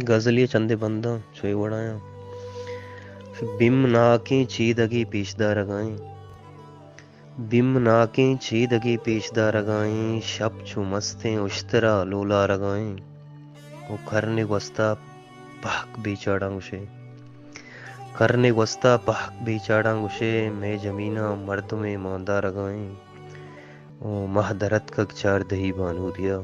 गजलिए चंदे बंदा छुए बड़ाया बिम नाकें चीदगी पेशदा रगाएं बिम नाकें चीदगी पेशदा रगाएं शब छु मस्तें उश्तरा लोला रगाएं वो करने वस्ता पहक बेचाड़ा उसे करने वस्ता पहक बेचाड़ा उसे मैं जमीना मर्द में मांदा रगाएं ओ महदरत का चार दही बानू दिया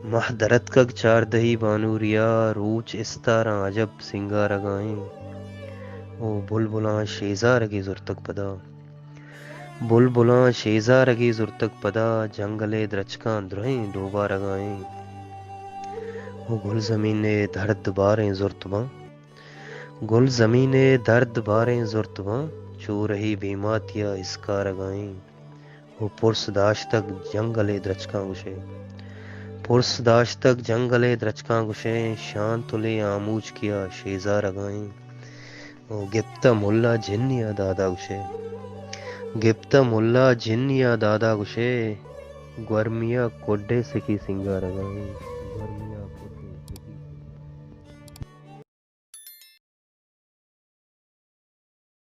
महदरत का चार दही बानूरिया रूच इस्तारा अजब सिंगार गाएं ओ बुलबुला शेजार की जुर्तक पदा बुलबुला शेजार की जुर्तक पदा जंगले द्रचका द्रोहें डोबा रगाएं ओ गुल जमीने दर्द बारें जुर्तबा गुल जमीने दर्द बारें जुर्तबा चो रही बेमातिया इसका रगाएं ओ पुरस दाश तक जंगले द्रचका उसे पुरस दाश तक जंगले द्रचका गुशे शान तुले आमूज किया शेजा रगाएं ओ गिप्ता मुल्ला जिन या दादा गुशे गिप्ता मुल्ला जिन या दादा गुशे गर्मिया कोड्डे से की सिंगार रगाएं गर्मिया